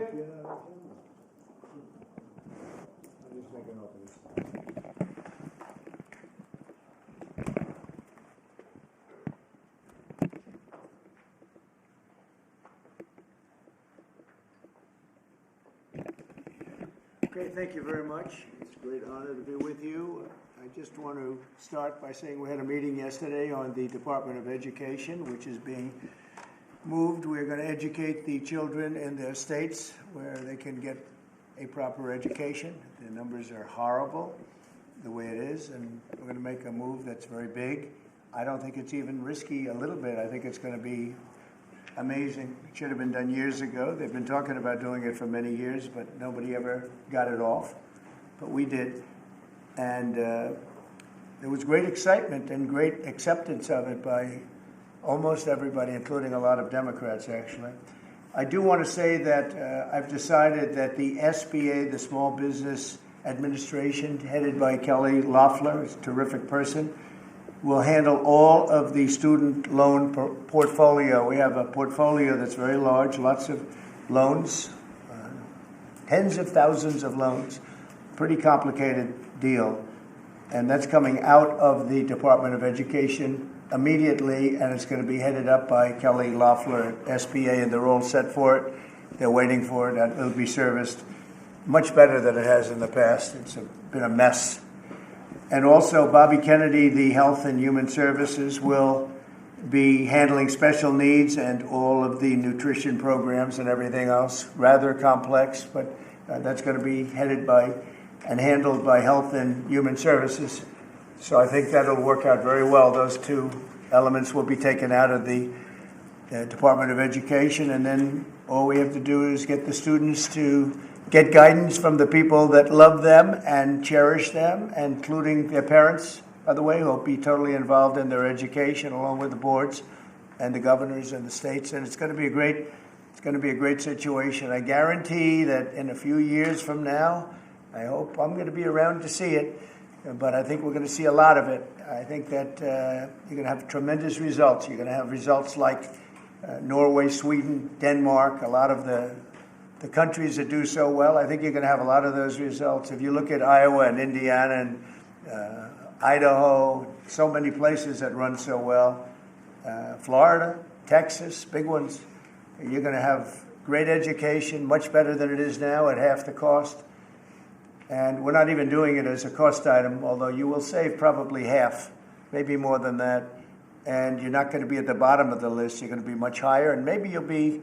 Okay, thank you very much. It's a great honor to be with you. I just want to start by saying we had a meeting yesterday on the Department of Education, which is being moved. We're going to educate the children in their states where they can get a proper education. The numbers are horrible the way it is, and we're going to make a move that's very big. I don't think it's even risky a little bit. I think it's going to be amazing. It should have been done years ago. They've been talking about doing it for many years, but nobody ever got it off. But we did. And there was great excitement and great acceptance of it by almost everybody, including a lot of Democrats, actually. I do want to say that I've decided that the SBA, the Small Business Administration, headed by Kelly Loeffler, is a terrific person, will handle all of the student loan portfolio. We have a portfolio that's very large, lots of loans, tens of thousands of loans, pretty complicated deal. And that's coming out of the Department of Education immediately, and it's going to be headed up by Kelly Loeffler at SBA, and they're all set for it. They're waiting for it, and it'll be serviced much better than it has in the past. It's been a mess. And also, Bobby Kennedy, the Health and Human Services, will be handling special needs and all of the nutrition programs and everything else. Rather complex, but that's going to be headed by and handled by Health and Human Services. So I think that'll work out very well. Those two elements will be taken out of the Department of Education, and then all we have to do is get the students to get guidance from the people that love them and cherish them, including their parents, by the way, who will be totally involved in their education, along with the boards and the governors and the states. And it's going to be a great situation. I guarantee that in a few years from now, I hope I'm going to be around to see it, but I think we're going to see a lot of it. I think that you're going to have tremendous results. You're going to have results like Norway, Sweden, Denmark, a lot of the countries that do so well. I think you're going to have a lot of those results. If you look at Iowa and Indiana and Idaho, so many places that run so well, Florida, Texas, big ones, you're going to have great education, much better than it is now at half the cost. And we're not even doing it as a cost item, although you will save probably half, maybe more than that. And you're not going to be at the bottom of the list. You're going to be much higher, and maybe you'll be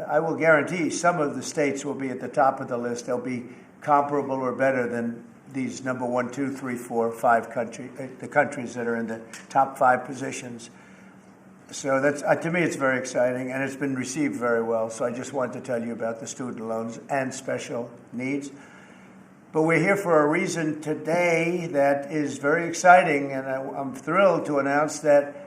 I will guarantee some of the states will be at the top of the list. They'll be comparable or better than these number 1, 2, 3, 4, 5 countries, the countries that are in the top 5 positions. So that's to me, it's very exciting, and it's been received very well. So I just wanted to tell you about the student loans and special needs. But we're here for a reason today that is very exciting, and I'm thrilled to announce that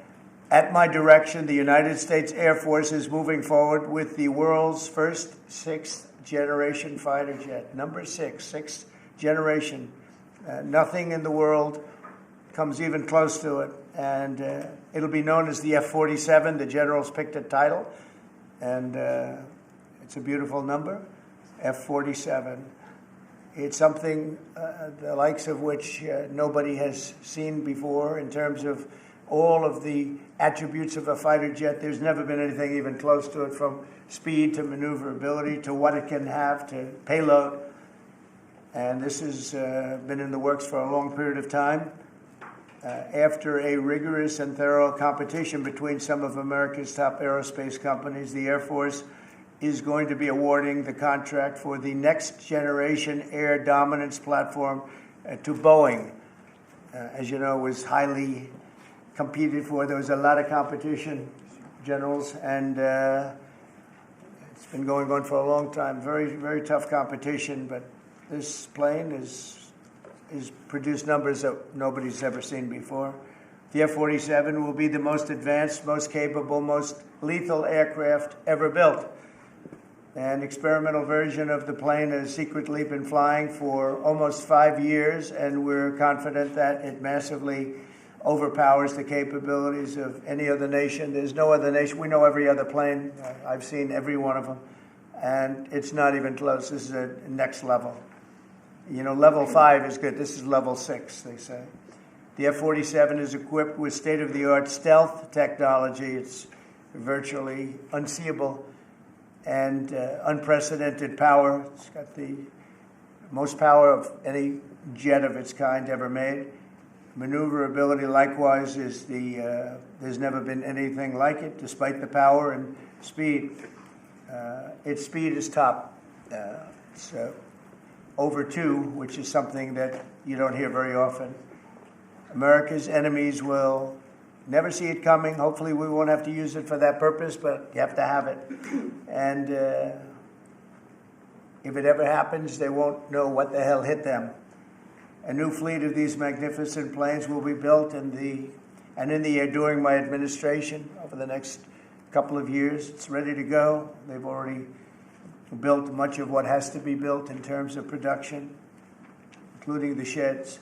at my direction, the United States Air Force is moving forward with the world's first 6th generation fighter jet. Number 6, 6th generation. Nothing in the world comes even close to it. And it'll be known as the F-47. The generals picked a title. And it's a beautiful number, F-47. It's something the likes of which nobody has seen before in terms of all of the attributes of a fighter jet. There's never been anything even close to it, from speed to maneuverability to what it can have to payload. And this has been in the works for a long period of time. After a rigorous and thorough competition between some of America's top aerospace companies, the Air Force is going to be awarding the contract for the next generation air dominance platform to Boeing. As you know, it was highly competed for. There was a lot of competition, generals, and it's been going on for a long time. Very, very tough competition, but this plane is produced numbers that nobody's ever seen before. The F-47 will be the most advanced, most capable, most lethal aircraft ever built. An experimental version of the plane has secretly been flying for almost 5 years, and we're confident that it massively overpowers the capabilities of any other nation. There's no other nation. We know every other plane. I've seen every one of them. and it's not even close. This is a next level. You know, level 5 is good. This is level 6, they say. The F-47 is equipped with state-of-the-art stealth technology. It's virtually unseeable and unprecedented power. It's got the most power of any jet of its kind ever made. Maneuverability, likewise, is there's never been anything like it, despite the power and speed. Its speed is top. It's over 2, which is something that you don't hear very often. America's enemies will never see it coming. Hopefully we won't have to use it for that purpose, but you have to have it. And if it ever happens, they won't know what the hell hit them. A new fleet of these magnificent planes will be built in the air during my administration over the next couple of years. It's ready to go. They've already built much of what has to be built in terms of production, including the sheds.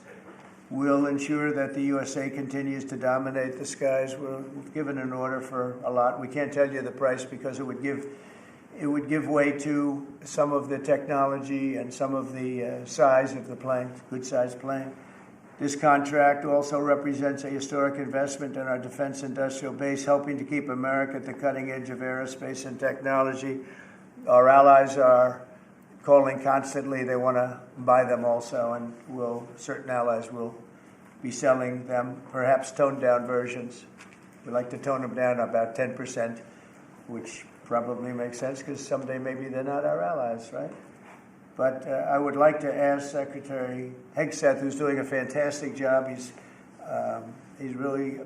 We'll ensure that the USA continues to dominate the skies. We've given an order for a lot. We can't tell you the price because it would give way to some of the technology and some of the size of the plane, good-sized plane. This contract also represents a historic investment in our defense industrial base, helping to keep America at the cutting edge of aerospace and technology. Our allies are calling constantly. They want to buy them also, and certain allies will be selling them, perhaps toned-down versions. We like to tone them down about 10%, which probably makes sense because someday maybe they're not our allies, right? But I would like to ask Secretary Hegseth, who's doing a fantastic job. He's really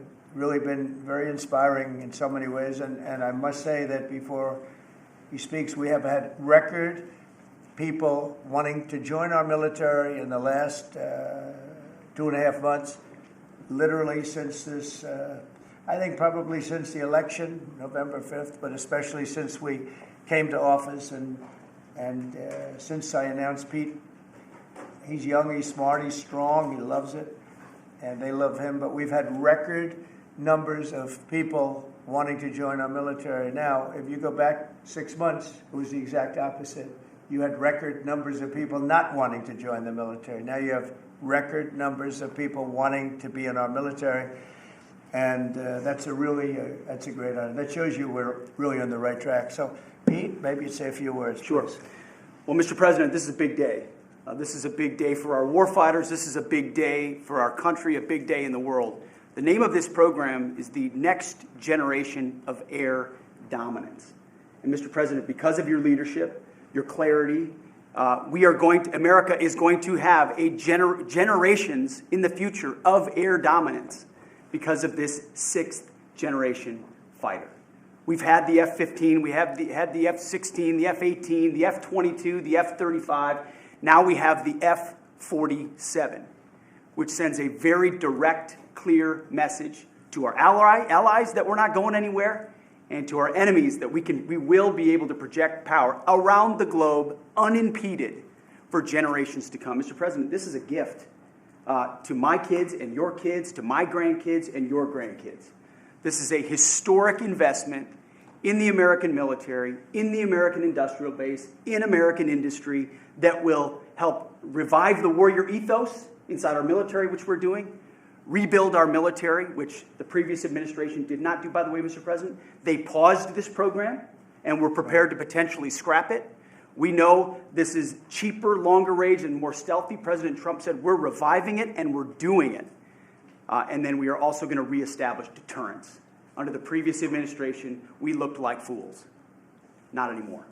been very inspiring in so many ways, and I must say that before he speaks, we have had record people wanting to join our military in the last 2.5 months, literally since this, I think probably since the election, November 5th, but especially since we came to office and since I announced Pete. He's young, he's smart, he's strong, he loves it, and they love him. But we've had record numbers of people wanting to join our military. Now, if you go back 6 months, it was the exact opposite. You had record numbers of people not wanting to join the military. Now you have record numbers of people wanting to be in our military, and that's a great honor. That shows you we're really on the right track. So, Pete, maybe you'd say a few words. Sure. Please. Well, Mr. President, this is a big day. This is a big day for our warfighters. This is a big day for our country, a big day in the world. The name of this program is the Next Generation of Air Dominance. And Mr. President, because of your leadership, your clarity, America is going to have generations in the future of air dominance because of this 6th generation fighter. We've had the F-15, we have had the F-16, the F-18, the F-22, the F-35. Now we have the F-47, which sends a very direct, clear message to our allies that we're not going anywhere, and to our enemies that we will be able to project power around the globe unimpeded for generations to come. Mr. President, this is a gift to my kids and your kids, to my grandkids and your grandkids. This is a historic investment in the American military, in the American industrial base, in American industry that will help revive the warrior ethos inside our military, which we're doing, rebuild our military, which the previous administration did not do, by the way, Mr. President. They paused this program, and were prepared to potentially scrap it. We know this is cheaper, longer range, and more stealthy. President Trump said we're reviving it, and we're doing it. And then we are also going to reestablish deterrence. Under the previous administration, we looked like fools. Not anymore.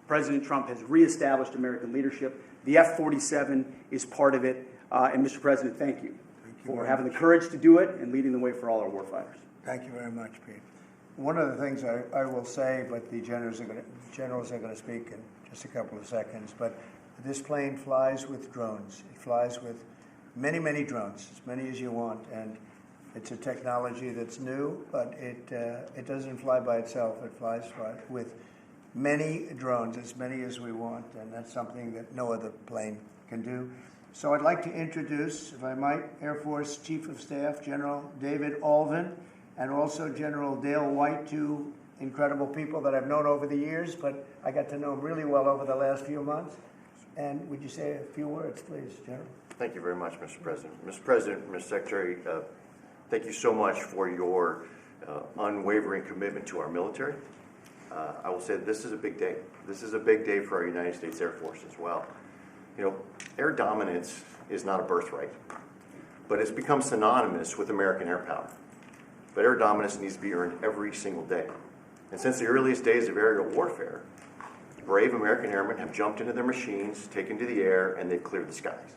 President Trump has reestablished American leadership. The F-47 is part of it. And Mr. President, thank you for having the courage to do it and leading the way for all our warfighters. Thank you very much, Pete. One of the things I will say, but the generals are going to speak in just a couple of seconds, but this plane flies with drones. It flies with many, many drones, as many as you want, and it's a technology that's new, but it doesn't fly by itself. It flies with many drones, as many as we want, and that's something that no other plane can do. So I'd like to introduce, if I might, Air Force Chief of Staff General David Alvin, and also General Dale White, two incredible people that I've known over the years, but I got to know them really well over the last few months. And would you say a few words, please, General? Thank you very much, Mr. President. Mr. President, Mr. Secretary, thank you so much for your unwavering commitment to our military. I will say that this is a big day. This is a big day for our United States Air Force as well. You know, air dominance is not a birthright, but it's become synonymous with American air power. But air dominance needs to be earned every single day. And since the earliest days of aerial warfare, brave American airmen have jumped into their machines, taken to the air, and they've cleared the skies.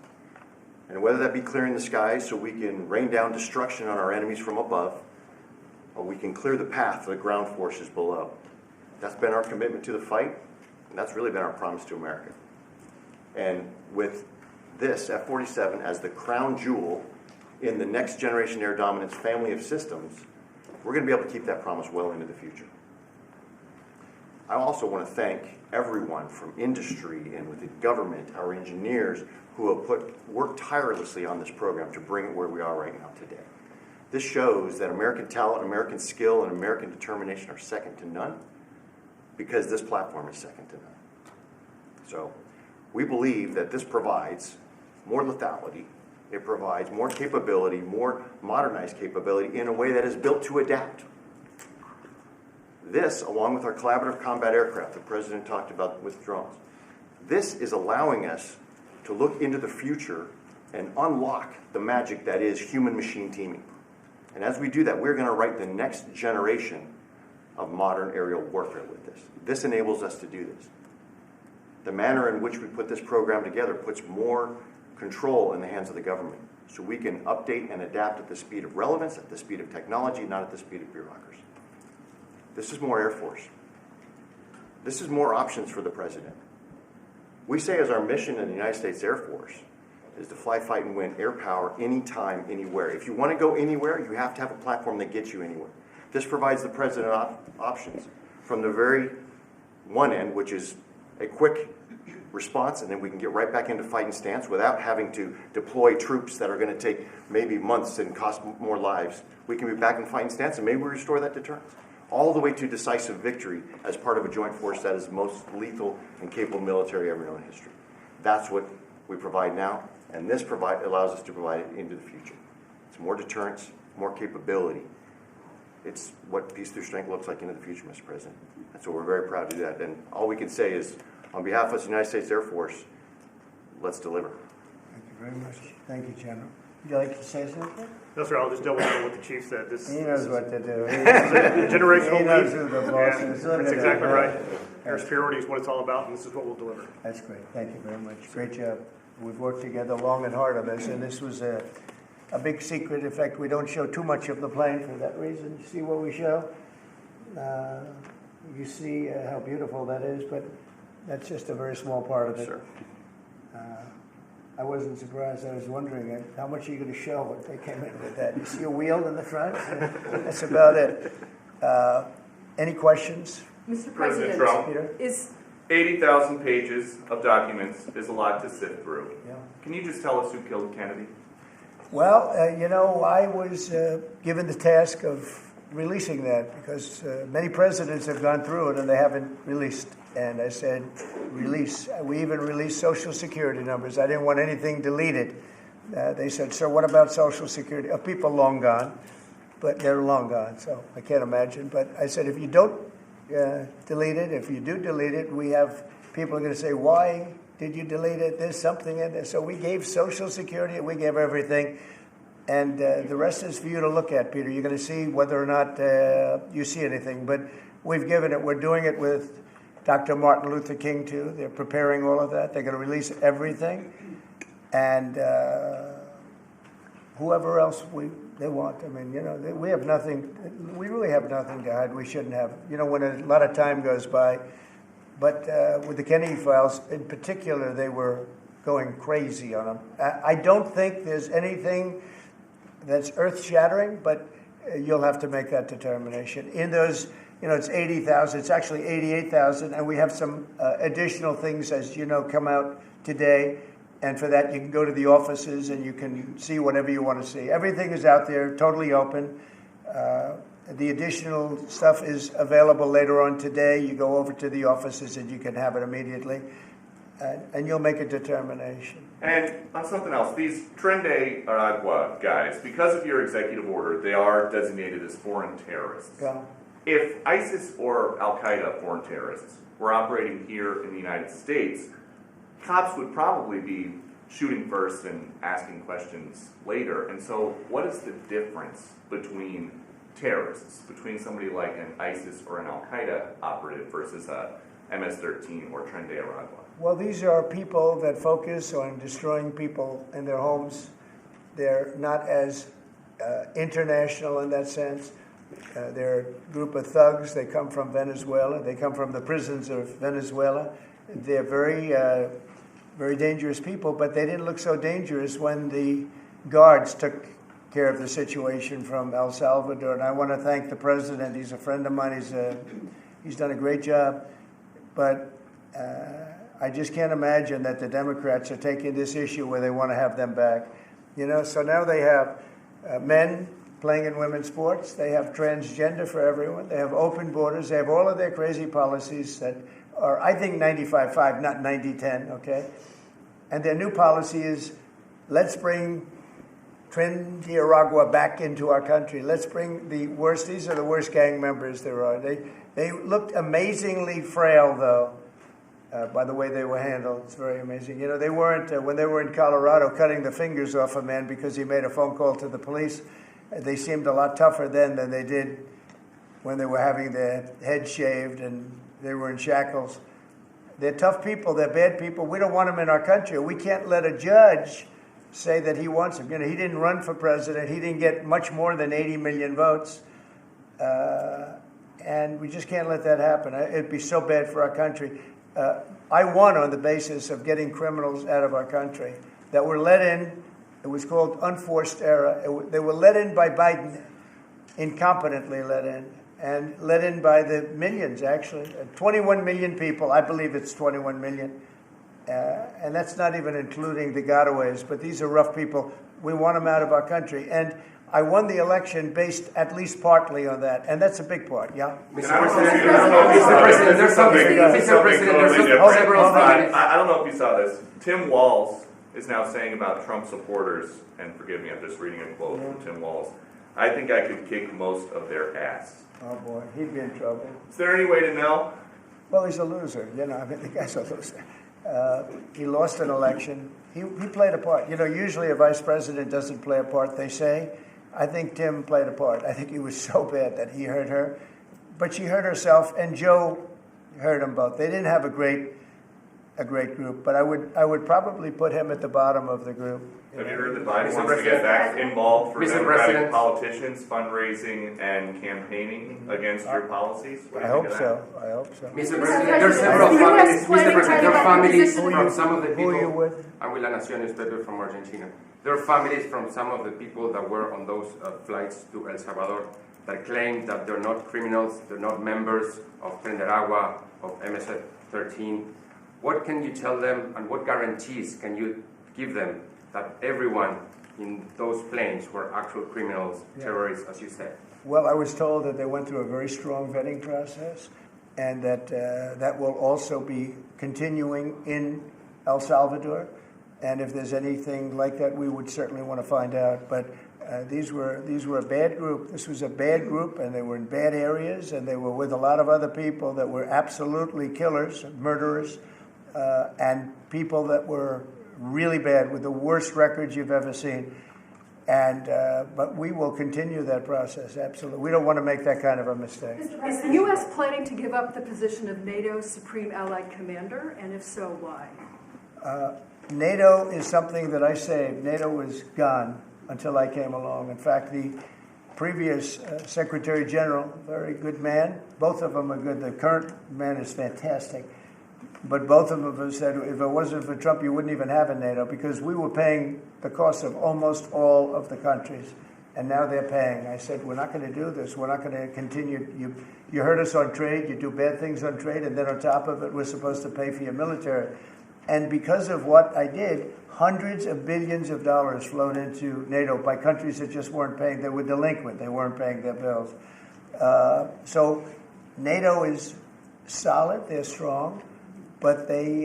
And whether that be clearing the skies so we can rain down destruction on our enemies from above, or we can clear the path to the ground forces below. That's been our commitment to the fight, and that's really been our promise to America. And with this F-47 as the crown jewel in the next generation air dominance family of systems, we're going to be able to keep that promise well into the future. I also want to thank everyone from industry and within government, our engineers, who have worked tirelessly on this program to bring it where we are right now today. This shows that American talent, American skill, and American determination are second to none, because this platform is second to none. So we believe that this provides more lethality, it provides more capability, more modernized capability in a way that is built to adapt. This, along with our collaborative combat aircraft the President talked about with drones, this is allowing us to look into the future and unlock the magic that is human-machine teaming. And as we do that, we're going to write the next generation of modern aerial warfare with this. This enables us to do this. The manner in which we put this program together puts more control in the hands of the government, so we can update and adapt at the speed of relevance, at the speed of technology, not at the speed of bureaucracy. This is more Air Force. This is more options for the President. We say as our mission in the United States Air Force is to fly, fight, and win air power anytime, anywhere. If you want to go anywhere, you have to have a platform that gets you anywhere. This provides the President options from the very one end, which is a quick response, and then we can get right back into fighting stance without having to deploy troops that are going to take maybe months and cost more lives. We can be back in fighting stance, and maybe we restore that deterrence. All the way to decisive victory as part of a joint force that is the most lethal and capable military ever known in history. That's what we provide now, and this allows us to provide it into the future. It's more deterrence, more capability. It's what peace through strength looks like into the future, Mr. President. And so we're very proud to do that. And all we can say is, on behalf of the United States Air Force, let's deliver. Thank you very much. Thank you, General. Would you like to say something? No, sir, I'll just double down what the chief said. He knows what to do. Generational He knows lead. who the boss is. That's exactly right. Air superiority is what it's all about, and this is what we'll deliver. That's great. Thank you very much. Great job. We've worked together long and hard on this, and this was a big secret. In fact, we don't show too much of the plane for that reason. You see what we show? You see how beautiful that is, but that's just a very small part of it. Sure. I wasn't surprised. I was wondering how much are you going to show when they came in with that. You see a wheel in the front? That's about it. Any questions? Mr. President President, Trump, is 80,000 pages of documents is a lot to sift through. Yeah. Can you just tell us who killed Kennedy? Well, I was given the task of releasing that because many presidents have gone through it and they haven't released. And I said, release. We even released Social Security numbers. I didn't want anything deleted. They said, sir, what about Social Security? People long gone, but they're long gone, so I can't imagine. But I said, if you don't delete it, if you do delete it, we have people are going to say, why did you delete it? There's something in there. So we gave Social Security, we gave everything. And the rest is for you to look at, Peter. You're going to see whether or not you see anything. But we've given it. We're doing it with Dr. Martin Luther King, too. They're preparing all of that. They're going to release everything. And whoever else they want. I mean, we have nothing. We really have nothing to hide. We shouldn't have. When a lot of time goes by. But with the Kennedy files, in particular, they were going crazy on them. I don't think there's anything that's earth-shattering, but you'll have to make that determination. In those, it's 80,000. It's actually 88,000, and we have some additional things, as you know, come out today. And for that, you can go to the offices and you can see whatever you want to see. Everything is out there, totally open. The additional stuff is available later on today. You go over to the offices and you can have it immediately, and you'll make a determination. And on something else, these Tren de Aragua guys, because of your executive order, they are designated as foreign terrorists. Yeah. If ISIS or Al-Qaeda foreign terrorists were operating here in the United States, cops would probably be shooting first and asking questions later. And so what is the difference between terrorists, between somebody like an ISIS or an Al-Qaeda operative versus a MS-13 or Tren de Aragua? Well, these are people that focus on destroying people in their homes. They're not as international in that sense. They're a group of thugs. They come from Venezuela. They come from the prisons of Venezuela. They're very dangerous people, but they didn't look so dangerous when the guards took care of the situation from El Salvador. And I want to thank the president. He's a friend of mine. He's done a great job. But I just can't imagine that the Democrats are taking this issue where they want to have them back. You know, so now they have men playing in women's sports. They have transgender for everyone. They have open borders. They have all of their crazy policies that are, I think, 95-5, not 90-10, okay? And their new policy is, let's bring Tren de Aragua back into our country. Let's bring the worst. These are the worst gang members there are. They looked amazingly frail, though, by the way they were handled. It's very amazing. You know, they weren't, when they were in Colorado cutting the fingers off a man because he made a phone call to the police, they seemed a lot tougher then than they did when they were having their heads shaved and they were in shackles. They're tough people. They're bad people. We don't want them in our country. We can't let a judge say that he wants him. You know, he didn't run for president. He didn't get much more than 80 million votes. And we just can't let that happen. It'd be so bad for our country. I won on the basis of getting criminals out of our country that were let in. It was called unforced error. They were let in by Biden, incompetently let in, and let in by the millions, actually. 21 million people. I believe it's 21 million. And that's not even including the gotaways, but these are rough people. We want them out of our country. And I won the election based at least partly on that, and that's a big part, yeah? Mr. President, there's several. I don't know if you saw this. Tim Walz is now saying about Trump supporters, and forgive me, I'm just reading a quote from Tim Walz, I think I could kick most of their ass. Oh, boy, he'd be in trouble. Is there any way to know? Well, he's a loser, you know, I mean, the guy's a loser. He lost an election. He played a part. You know, usually a vice president doesn't play a part, they say. I think Tim played a part. I think he was so bad that he hurt her. But she hurt herself, and Joe hurt them both. They didn't have a great group, but I would probably put him at the bottom of the group. Have you heard that Biden wants to get back involved for Democratic politicians, fundraising and campaigning against your policies? I hope so. Mr. President, there are several families. Mr. President, there are families from some of the people. Who are you with? I'm with La Nación newspaper from Argentina. There are families from some of the people that were on those flights to El Salvador that claim that they're not criminals, they're not members of Tren de Aragua, of MS-13. What can you tell them, and what guarantees can you give them that everyone in those planes were actual criminals, terrorists, as you said? Well, I was told that they went through a very strong vetting process, and that that will also be continuing in El Salvador. And if there's anything like that, we would certainly want to find out. But these were a bad group. This was a bad group, and they were in bad areas, and they were with a lot of other people that were absolutely killers, murderers, and people that were really bad with the worst records you've ever seen. And but we will continue that process, absolutely. We don't want to make that kind of a mistake. Is the U.S. planning to give up the position of NATO's Supreme Allied Commander, and if so, why? NATO is something that I saved. NATO was gone until I came along. In fact, the previous Secretary General, very good man, both of them are good. The current man is fantastic. But both of them have said, if it wasn't for Trump, you wouldn't even have a NATO, because we were paying the cost of almost all of the countries. And now they're paying. I said, we're not going to do this. We're not going to continue. You hurt us on trade. You do bad things on trade. And then on top of it, we're supposed to pay for your military. And because of what I did, hundreds of billions of dollars flowed into NATO by countries that just weren't paying. They were delinquent. They weren't paying their bills. So NATO is solid, they're strong, but they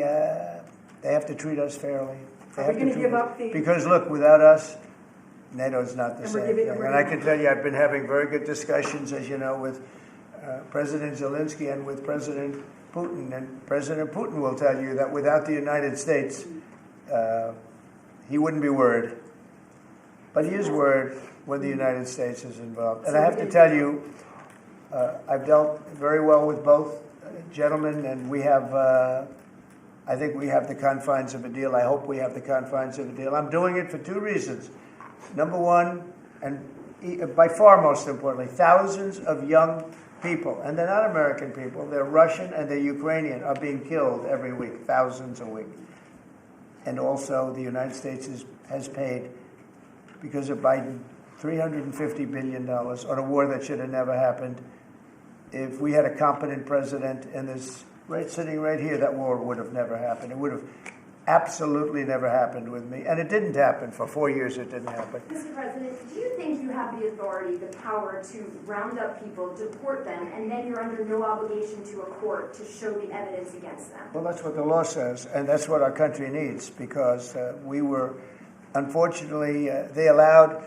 have to treat us fairly. They Are have we to going to treat give us- up the? Because look, without us, NATO is not the And we're same giving- thing. we're And I giving- can tell you, I've been having very good discussions, as you know, with President Zelensky and with President Putin. And President Putin will tell you that without the United States, he wouldn't be worried. But he is worried when the United States is involved. And I have to tell you, I've dealt very well with both gentlemen, and we have, I think we have the confines of a deal. I hope we have the confines of a deal. I'm doing it for two reasons. Number one, and by far most importantly, thousands of young people, and they're not American people, they're Russian and they're Ukrainian, are being killed every week, thousands a week. And also the United States has paid, because of Biden, $350 billion on a war that should have never happened. If we had a competent president and this sitting right here, that war would have never happened. It would have absolutely never happened with me. And it didn't happen. For 4 years, it didn't happen. Mr. President, do you think you have the authority, the power to round up people, deport them, and then you're under no obligation to a court to show the evidence against them? Well, that's what the law says, and that's what our country needs, because we were, unfortunately, they allowed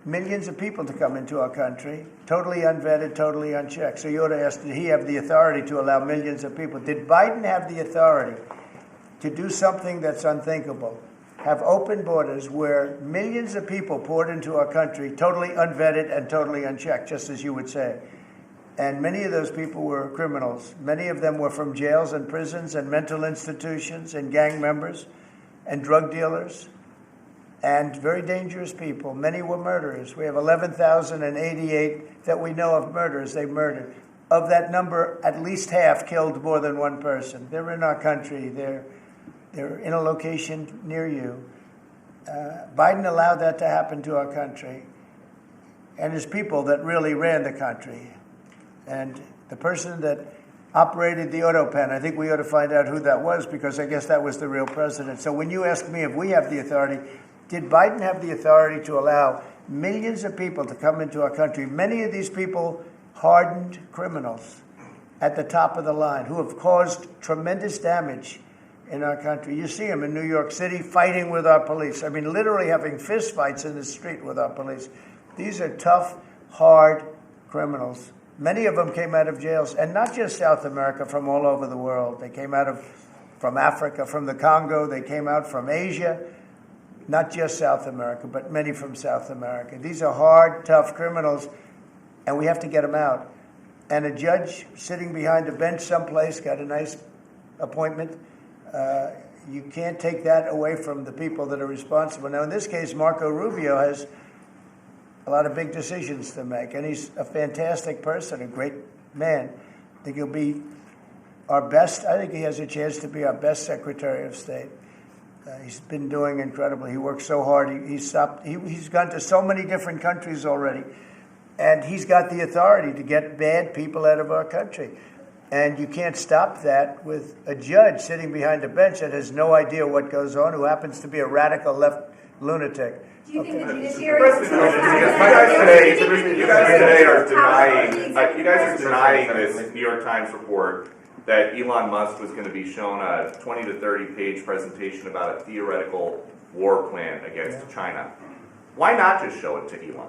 millions of people to come into our country, totally unvetted, totally unchecked. So you ought to ask, did he have the authority to allow millions of people? Did Biden have the authority to do something that's unthinkable? Have open borders where millions of people poured into our country, totally unvetted and totally unchecked, just as you would say. And many of those people were criminals. Many of them were from jails and prisons and mental institutions and gang members and drug dealers and very dangerous people. Many were murderers. We have 11,088 that we know of murderers they murdered. Of that number, at least half killed more than one person. They're in our country. They're in a location near you. Biden allowed that to happen to our country. And there's people that really ran the country. And the person that operated the auto pen, I think we ought to find out who that was, because I guess that was the real president. So when you ask me if we have the authority, did Biden have the authority to allow millions of people to come into our country? Many of these people, hardened criminals at the top of the line who have caused tremendous damage in our country. You see them in New York City fighting with our police. I mean, literally having fist fights in the street with our police. These are tough, hard criminals. Many of them came out of jails, and not just South America, from all over the world. They came out from Africa, from the Congo. They came out from Asia. Not just South America, but many from South America. These are hard, tough criminals, and we have to get them out. And a judge sitting behind a bench someplace got a nice appointment. You can't take that away from the people that are responsible. Now, in this case, Marco Rubio has a lot of big decisions to make, and he's a fantastic person, a great man. I think he'll be our best. I think he has a chance to be our best Secretary of State. He's been doing incredibly. He works so hard. He's gone to so many different countries already, and he's got the authority to get bad people out of our country. And you can't stop that with a judge sitting behind a bench that has no idea what goes on, who happens to be a radical left lunatic. Do you think the judiciary is You guys today are denying this New York Times report that Elon Musk was going to be shown a 20 to 30 page presentation about a theoretical war plan against China. Why not just show it to Elon?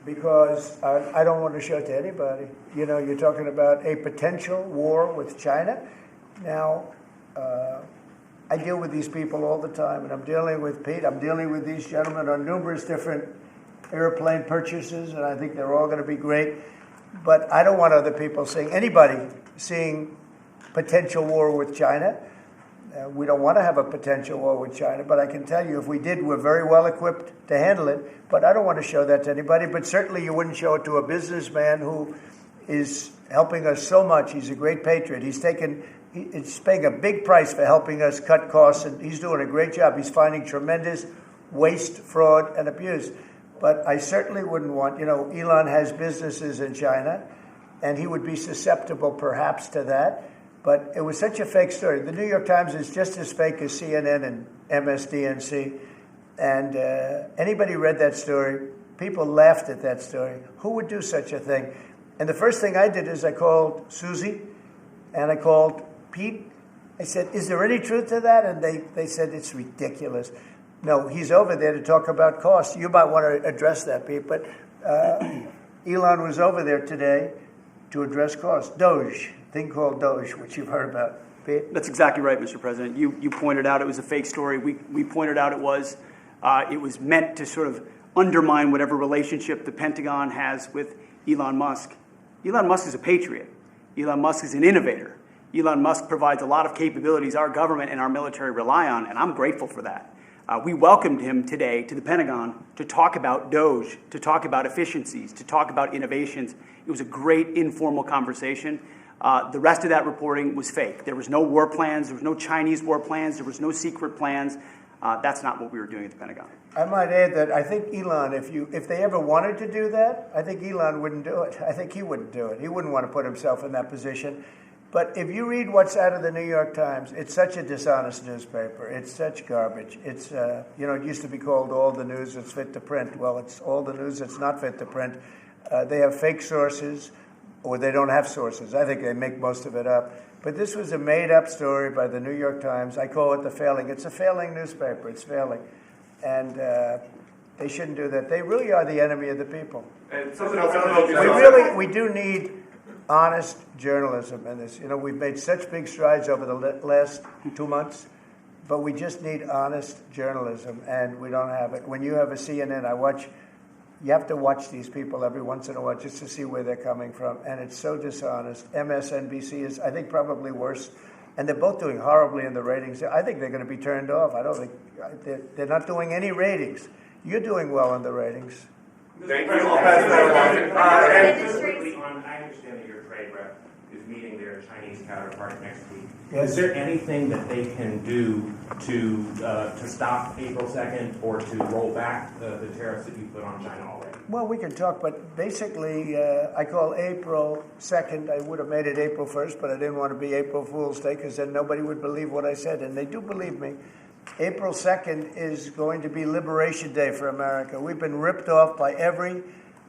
Because I don't want to show it to anybody. You know, you're talking about a potential war with China. Now, I deal with these people all the time, and I'm dealing with Pete. I'm dealing with these gentlemen on numerous different airplane purchases, and I think they're all going to be great. But I don't want other people anybody seeing potential war with China. We don't want to have a potential war with China, but I can tell you if we did, we're very well equipped to handle it. But I don't want to show that to anybody. But certainly you wouldn't show it to a businessman who is helping us so much. He's a great patriot. He's paying a big price for helping us cut costs, and he's doing a great job. He's finding tremendous waste, fraud, and abuse. But I certainly wouldn't want, Elon has businesses in China, and he would be susceptible perhaps to that. But it was such a fake story. The New York Times is just as fake as CNN and MSDNC. And anybody read that story, people laughed at that story. Who would do such a thing? And the first thing I did is I called Susie and I called Pete. I said, is there any truth to that? And they said, it's ridiculous. No, he's over there to talk about cost. You might want to address that, Pete. But Elon was over there today to address cost. Doge, thing called Doge, which you've heard about. Pete? That's exactly right, Mr. President. You pointed out it was a fake story. We pointed out it was meant to sort of undermine whatever relationship the Pentagon has with Elon Musk. Elon Musk is a patriot. Elon Musk is an innovator. Elon Musk provides a lot of capabilities our government and our military rely on, and I'm grateful for that. We welcomed him today to the Pentagon to talk about Doge, to talk about efficiencies, to talk about innovations. It was a great informal conversation. The rest of that reporting was fake. There was no war plans. There was no Chinese war plans. There was no secret plans. That's not what we were doing at the Pentagon. I might add that I think Elon, if they ever wanted to do that, I think Elon wouldn't do it. I think he wouldn't do it. He wouldn't want to put himself in that position. But if you read what's out of the New York Times, it's such a dishonest newspaper. It's such garbage. It's, it used to be called all the news that's fit to print. Well, it's all the news that's not fit to print. They have fake sources, or they don't have sources. I think they make most of it up. But this was a made-up story by the New York Times. I call it the failing. It's a failing newspaper. It's failing. And they shouldn't do that. They really are the enemy of the people. And something else. We do need honest journalism in this. We've made such big strides over the last 2 months, but we just need honest journalism, and we don't have it. When you have a CNN, you have to watch these people every once in a while just to see where they're coming from, and it's so dishonest. MSNBC is, I think, probably worse, and they're both doing horribly in the ratings. I think they're going to be turned off. I don't think they're not doing any ratings. You're doing well in the ratings. Thank you. I understand that your trade rep is meeting their Chinese counterpart next week. Yes. Is there anything that they can do to stop April 2nd or to roll back the tariffs that you put on China already? Well, we can talk, but basically, I call April 2nd. I would have made it April 1st, but I didn't want to be April Fool's Day because then nobody would believe what I said, and they do believe me. April 2nd is going to be Liberation Day for America. We've been ripped off by every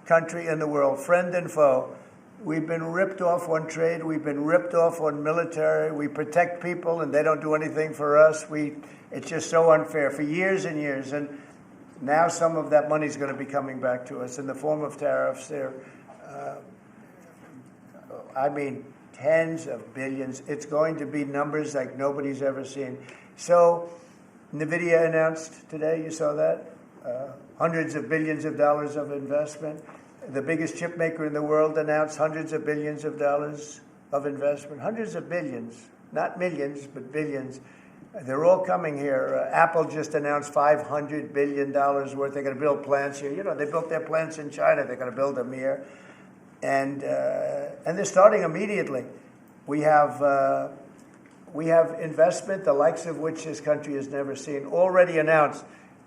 country in the world, friend and foe. We've been ripped off on trade. We've been ripped off on military. We protect people, and they don't do anything for us. It's just so unfair for years and years. And now some of that money is going to be coming back to us in the form of tariffs. Tens of billions. It's going to be numbers like nobody's ever seen. So NVIDIA announced today, you saw that, hundreds of billions of dollars of investment. The biggest chip maker in the world announced hundreds of billions of dollars of investment. Hundreds of billions, not millions, but billions. They're all coming here. Apple just announced $500 billion worth. They're going to build plants here. They built their plants in China. They're going to build them here. And they're starting immediately. We have investment, the likes of which this country has never seen, already announced.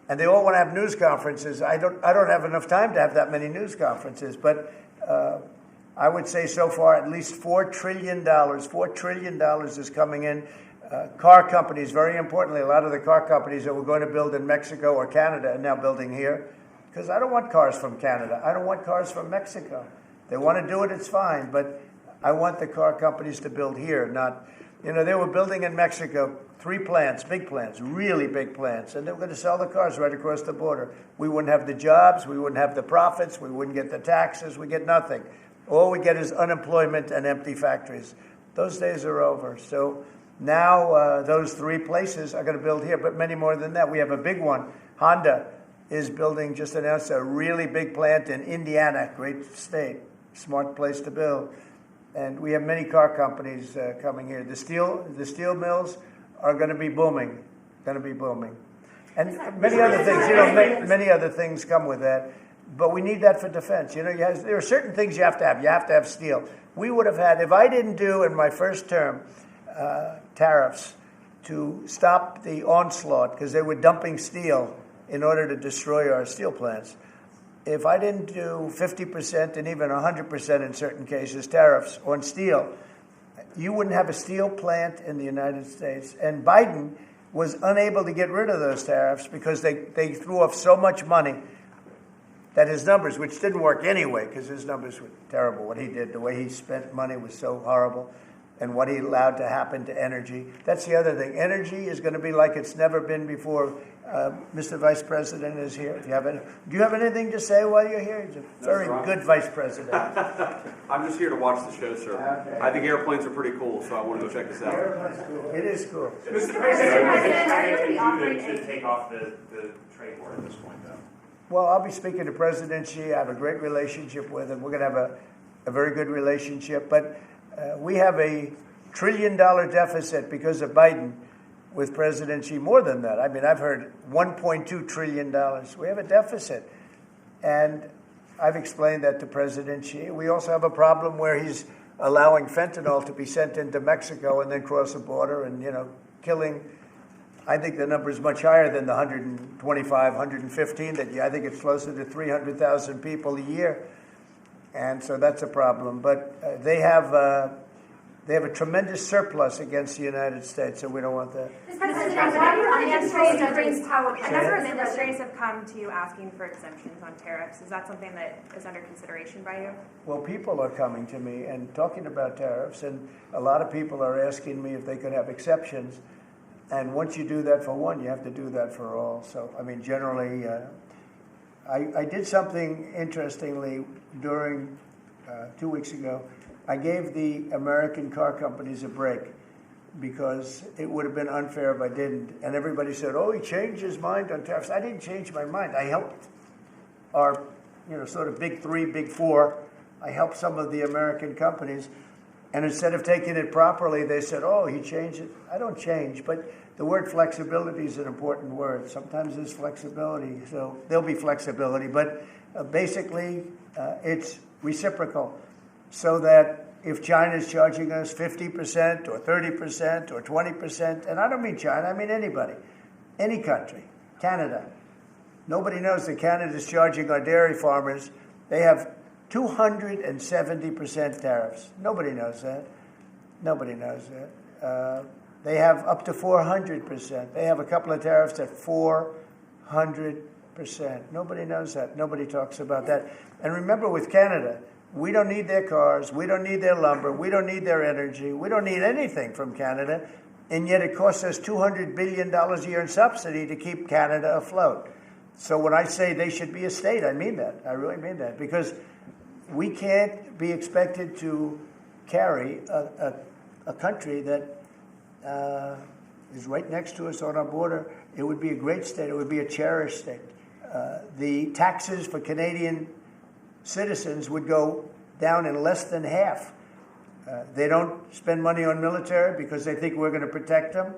And they all want to have news conferences. I don't have enough time to have that many news conferences. But I would say so far at least $4 trillion. $4 trillion is coming in. Car companies, very importantly, a lot of the car companies that were going to build in Mexico or Canada are now building here. Because I don't want cars from Canada. I don't want cars from Mexico. They want to do it, it's fine. But I want the car companies to build here, not... they were building in Mexico 3 plants, big plants, really big plants, and they were going to sell the cars right across the border. We wouldn't have the jobs, we wouldn't have the profits, we wouldn't get the taxes, we get nothing. All we get is unemployment and empty factories. Those days are over. So now those 3 places are going to build here, but many more than that. We have a big one. Honda is building, just announced a really big plant in Indiana, great state, smart place to build. And we have many car companies coming here. The steel mills are going to be booming, And many other things, many other things come with that. But we need that for defense. There are certain things you have to have. You have to have steel. We would have had, if I didn't do in my first term tariffs to stop the onslaught, because they were dumping steel in order to destroy our steel plants. If I didn't do 50% and even 100% in certain cases tariffs on steel, you wouldn't have a steel plant in the United States. And Biden was unable to get rid of those tariffs because they threw off so much money. that his numbers, which didn't work anyway, because his numbers were terrible, what he did, the way he spent money was so horrible, and what he allowed to happen to energy. That's the other thing. Energy is going to be like it's never been before. Mr. Vice President is here. Do you have anything to say while you're here? He's a very good Vice President. I'm just here to watch the show, sir. Okay. I think airplanes are pretty cool, so I want to go check this out. It is cool. Mr. President, to take off the trade war at this point, though. Well, I'll be speaking to President Xi. I have a great relationship with him. We're going to have a very good relationship. But we have a $1 trillion deficit because of Biden with President Xi. More than that. I mean, I've heard $1.2 trillion. We have a deficit. And I've explained that to President Xi. We also have a problem where he's allowing fentanyl to be sent into Mexico and then cross the border and, killing. I think the number is much higher than the 125, 115. I think it's closer to 300,000 people a year. And so that's a problem. But they have a tremendous surplus against the United States, so we don't want that. Mr. President, A number of industries have come to you asking for exemptions on tariffs. Is that something that is under consideration by you? Well, people are coming to me and talking about tariffs, and a lot of people are asking me if they could have exceptions. And once you do that for one, you have to do that for all. So, I mean, generally, I did something interestingly during 2 weeks ago. I gave the American car companies a break because it would have been unfair if I didn't. And everybody said, oh, he changed his mind on tariffs. I didn't change my mind. I helped our, sort of big three, big four. I helped some of the American companies. And instead of taking it properly, they said, oh, he changed it. I don't change. But the word flexibility is an important word. Sometimes there's flexibility. So there'll be flexibility. But basically, it's reciprocal. So that if China is charging us 50% or 30% or 20%, and I don't mean China, I mean anybody, any country, Canada. Nobody knows that Canada is charging our dairy farmers. They have 270% tariffs. Nobody knows that. Nobody knows that. They have up to 400%. They have a couple of tariffs at 400%. Nobody knows that. Nobody talks about that. And remember, with Canada, we don't need their cars, we don't need their lumber, we don't need their energy, we don't need anything from Canada, and yet it costs us $200 billion a year in subsidy to keep Canada afloat. So when I say they should be a state, I mean that. I really mean that. Because we can't be expected to carry a country that is right next to us on our border. It would be a great state. It would be a cherished state. The taxes for Canadian citizens would go down in less than half. They don't spend money on military because they think we're going to protect them.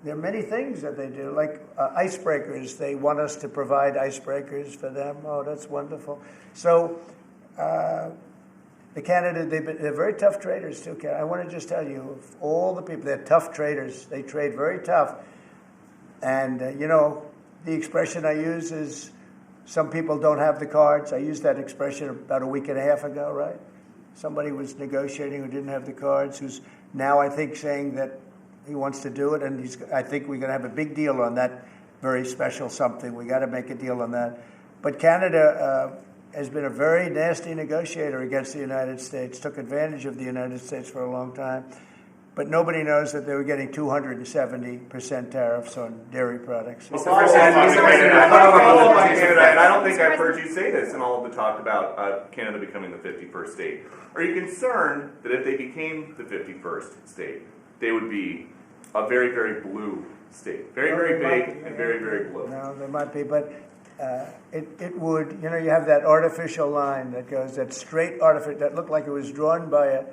There are many things that they do, like icebreakers. They want us to provide icebreakers for them. Oh, that's wonderful. So the Canada, they're very tough traders too. I want to just tell you, of all the people, they're tough traders. They trade very tough. And, the expression I use is, some people don't have the cards. I used that expression about a week and a half ago, right? Somebody was negotiating who didn't have the cards, who's now, I think, saying that he wants to do it, and I think we're going to have a big deal on that very special something. We got to make a deal on that. But Canada has been a very nasty negotiator against the United States, took advantage of the United States for a long time. But nobody knows that they were getting 270% tariffs on dairy products. Mr. President, I don't think I've heard you say this in all of the talk about Canada becoming the 51st state. Are you concerned that if they became the 51st state, they would be a very, very blue state? Very, very big and very, very blue. No, there might be, but it would, you have that artificial line that goes, that straight artificial, that looked like it was drawn by a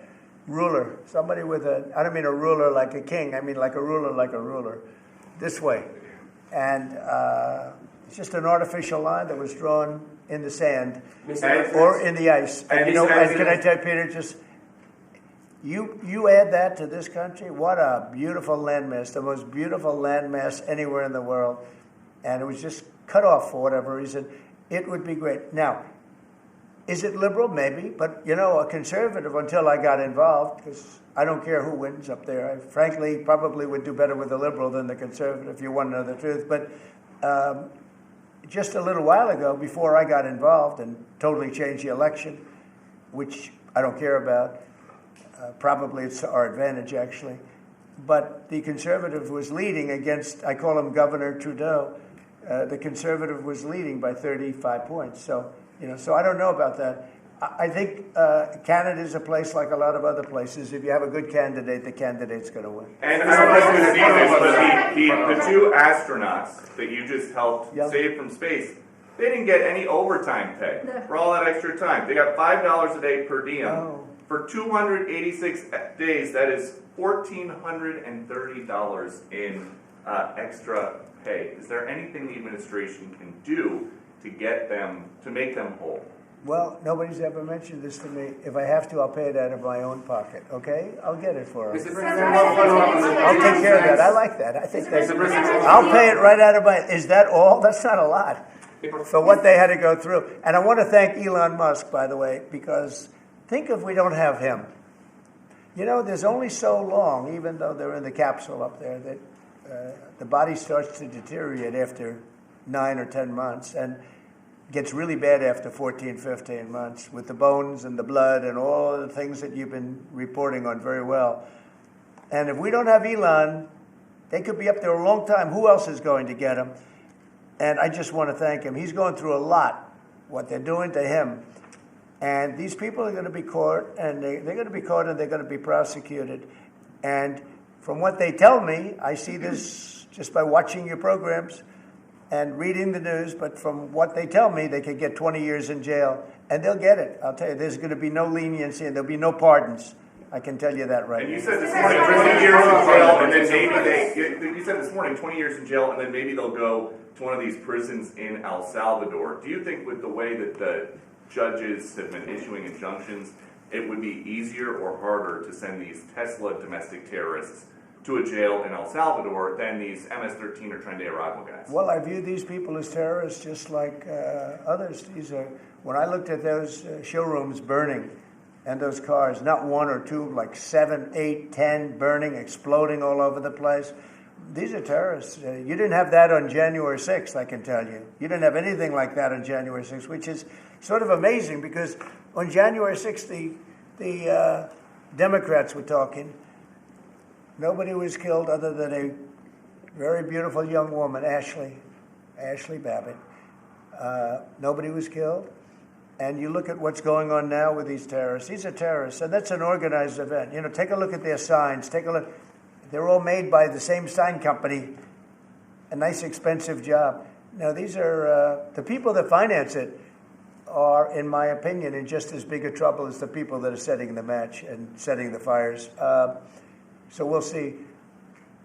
ruler, somebody with I don't mean a ruler like a king, I mean like a ruler, this way. And it's just an artificial line that was drawn in the sand or in the ice. And, and can I tell you, Peter, just, you add that to this country, what a beautiful landmass, the most beautiful landmass anywhere in the world. And it was just cut off for whatever reason. It would be great. Now, is it liberal? Maybe. But, a conservative, until I got involved, because I don't care who wins up there. I frankly probably would do better with the liberal than the conservative, if you want to know the truth. But just a little while ago, before I got involved and totally changed the election, which I don't care about, probably it's to our advantage actually, but the conservative was leading against, I call him Governor Trudeau, the conservative was leading by 35 points. So, so I don't know about that. I think Canada is a place like a lot of other places. If you have a good candidate, the candidate's going to win. And I don't know if you've seen this, but the two astronauts that you just helped save from space, they didn't get any overtime pay for all that extra time. They got $5 a day per diem. For 286 days, that is $1,430 in extra pay. Is there anything the administration can do to get them, to make them whole? Well, nobody's ever mentioned this to me. If I have to, I'll pay it out of my own pocket, okay? I'll get it for them. I'll take care of that. I like that. I think I'll pay it right out of my... Is that all? That's not a lot for what they had to go through. And I want to thank Elon Musk, by the way, because think if we don't have him. There's only so long, even though they're in the capsule up there, that the body starts to deteriorate after 9 or 10 months. And gets really bad after 14, 15 months with the bones and the blood and all the things that you've been reporting on very well. And if we don't have Elon, they could be up there a long time. Who else is going to get him? And I just want to thank him. He's going through a lot, what they're doing to him. And these people are going to be caught, and they're going to be caught, and they're going to be prosecuted. And from what they tell me, I see this just by watching your programs and reading the news, but from what they tell me, they could get 20 years in jail, and they'll get it. I'll tell you, there's going to be no leniency, and there'll be no pardons. I can tell you that right now. And you now. said this morning 20 years in jail, and then maybe you said this morning 20 years in jail, and then maybe they'll go to one of these prisons in El Salvador. Do you think with the way that the judges have been issuing injunctions, it would be easier or harder to send these Tesla domestic terrorists to a jail in El Salvador than these MS-13 or Tren de Aragua guys? Well, I view these people as terrorists just like others. When I looked at those showrooms burning and those cars, not one or two, like 7, 8, 10 burning, exploding all over the place. These are terrorists. You didn't have that on January 6th, I can tell you. You didn't have anything like that on January 6th, which is sort of amazing because on January 6th, the Democrats were talking. Nobody was killed other than a very beautiful young woman, Ashley Babbitt. Nobody was killed. And you look at what's going on now with these terrorists. These are terrorists, and that's an organized event. Take a look at their signs. Take a look. They're all made by the same sign company. A nice, expensive job. Now, these are the people that finance it are, in my opinion, in just as big a trouble as the people that are setting the match and setting the fires. So we'll see.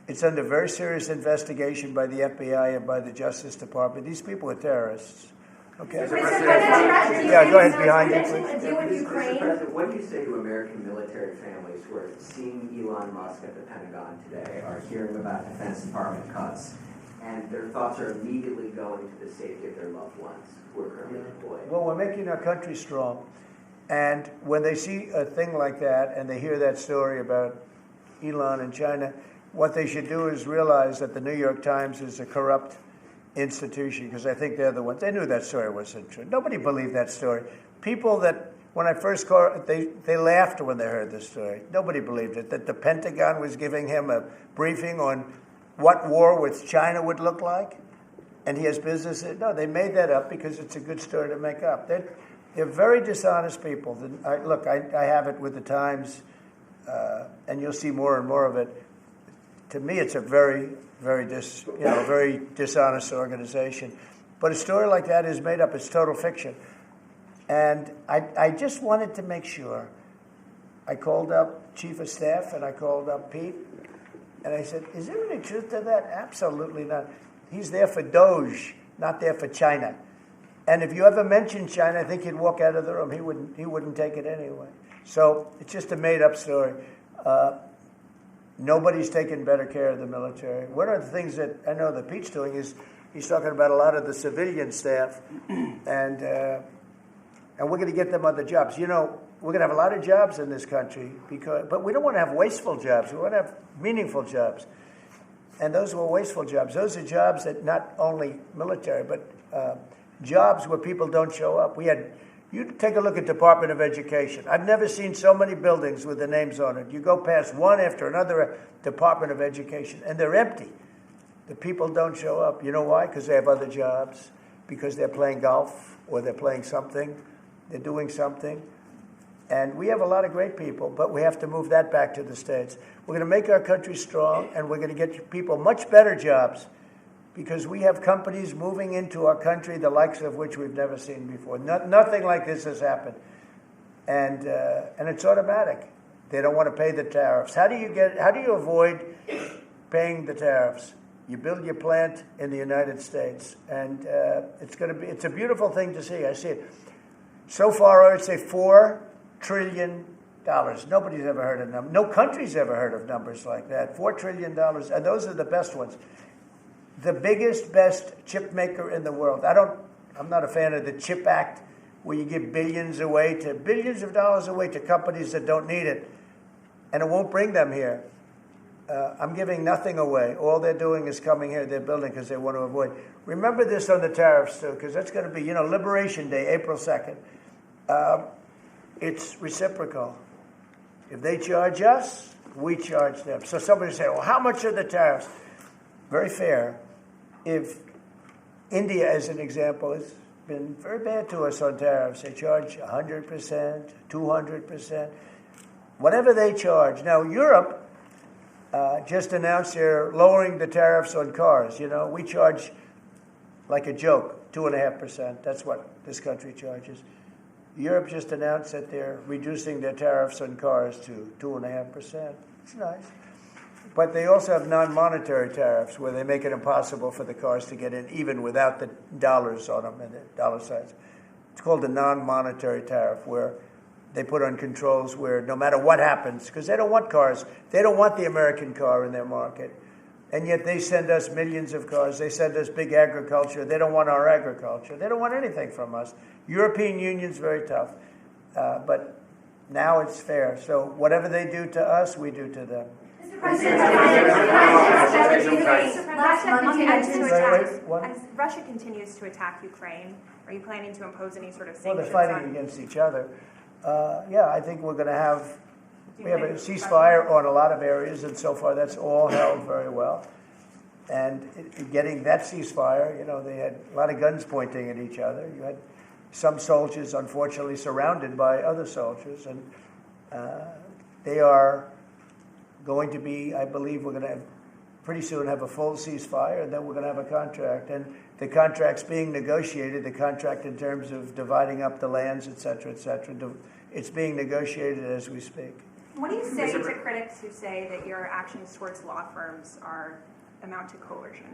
It's under very serious investigation by the FBI and by the Justice Department. These people are terrorists. Okay. Yeah, go ahead behind you, please. Mr. President, what do you say to American military families who are seeing Elon Musk at the Pentagon today, are hearing about Defense Department cuts, and their thoughts are immediately going to the safety of their loved ones who are currently deployed? Well, we're making our country strong. And when they see a thing like that and they hear that story about Elon in China, what they should do is realize that the New York Times is a corrupt institution, because I think they're the ones. They knew that story wasn't true. Nobody believed that story. People that, when I first called, they laughed when they heard the story. Nobody believed it, that the Pentagon was giving him a briefing on what war with China would look like, and he has business. No, they made that up because it's a good story to make up. They're very dishonest people. I have it with the Times, and you'll see more and more of it. To me, it's a very dishonest organization. But a story like that is made up. It's total fiction. And I just wanted to make sure. I called up Chief of Staff and I called up Pete. And I said, is there any truth to that? Absolutely not. He's there for Doge, not there for China. And if you ever mention China, I think he'd walk out of the room. He wouldn't take it anyway. So it's just a made-up story. Nobody's taken better care of the military. One of the things that I know that Pete's doing is he's talking about a lot of the civilian staff, and we're going to get them other jobs. We're going to have a lot of jobs in this country, but we don't want to have wasteful jobs. We want to have meaningful jobs. And those were wasteful jobs. Those are jobs that not only military, but jobs where people don't show up. You take a look at Department of Education. I've never seen so many buildings with the names on it. You go past one after another Department of Education, and they're empty. The people don't show up. You know why? Because they have other jobs, because they're playing golf, or they're playing something, they're doing something. And we have a lot of great people, but we have to move that back to the States. We're going to make our country strong, and we're going to get people much better jobs, because we have companies moving into our country, the likes of which we've never seen before. Nothing like this has happened. And it's automatic. They don't want to pay the tariffs. How do you avoid paying the tariffs? You build your plant in the United States, and it's a beautiful thing to see. I see it. So far, I would say $4 trillion. Nobody's ever heard of them. No country's ever heard of numbers like that. $4 trillion, and those are the best ones. The biggest, best chip maker in the world. I'm not a fan of the CHIP Act, where you give billions of dollars away to companies that don't need it, and it won't bring them here. I'm giving nothing away. All they're doing is coming here. They're building because they want to avoid. Remember this on the tariffs, too, because that's going to be, Liberation Day, April 2nd. It's reciprocal. If they charge us, we charge them. So somebody say, well, how much are the tariffs? Very fair. If India, as an example, has been very bad to us on tariffs. They charge 100%, 200%, whatever they charge. Now, Europe just announced they're lowering the tariffs on cars. We charge, like a joke, 2.5%. That's what this country charges. Europe just announced that they're reducing their tariffs on cars to 2.5%. It's nice. But they also have non-monetary tariffs, where they make it impossible for the cars to get in, even without the dollars on them and the dollar signs. It's called a non-monetary tariff, where they put on controls where no matter what happens, because they don't want cars, they don't want the American car in their market, and yet they send us millions of cars, they send us big agriculture, they don't want our agriculture, they don't want anything from us. European Union's very tough, but now it's fair. So whatever they do to us, we do to them. As Russia continues to attack Ukraine, are you planning to impose any sort of sanctions? Well, they're fighting against each other. I think we have a ceasefire on a lot of areas, and so far that's all held very well. And getting that ceasefire, they had a lot of guns pointing at each other. You had some soldiers, unfortunately, surrounded by other soldiers, and they are going to be, I believe we're going to pretty soon have a full ceasefire, and then we're going to have a contract. And the contract's being negotiated, the contract in terms of dividing up the lands, et cetera, et cetera. It's being negotiated as we speak. What do you say to critics who say that your actions towards law firms amount to coercion?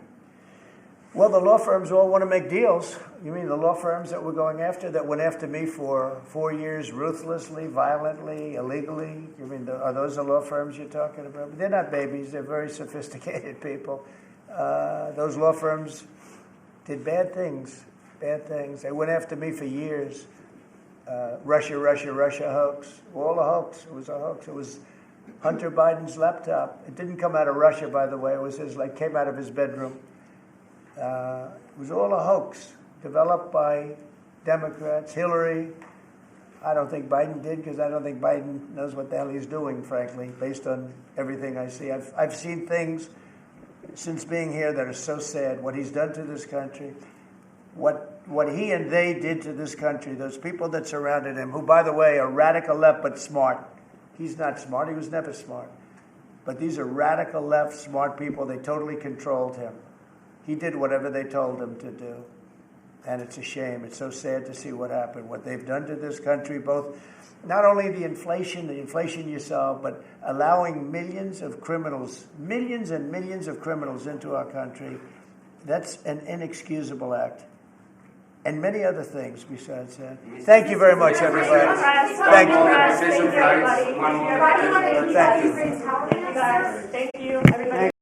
Well, the law firms all want to make deals. You mean the law firms that we're going after, that went after me for 4 years, ruthlessly, violently, illegally? You mean, are those the law firms you're talking about? They're not babies. They're very sophisticated people. Those law firms did bad things. They went after me for years. Russia hoax. All a hoax. It was a hoax. It was Hunter Biden's laptop. It didn't come out of Russia, by the way. It was came out of his bedroom. It was all a hoax, developed by Democrats. Hillary, I don't think Biden did, because I don't think Biden knows what the hell he's doing, frankly, based on everything I see. I've seen things since being here that are so sad. What he's done to this country, what he and they did to this country, those people that surrounded him, who, by the way, are radical left but smart. He's not smart. He was never smart. But these are radical left, smart people. They totally controlled him. He did whatever they told him to do. And it's a shame. It's so sad to see what happened, what they've done to this country, both not only the inflation you saw, but allowing millions and millions of criminals into our country. That's an inexcusable act. And many other things besides that. Thank you very much, everybody. Thank you. Thank you. Thank you.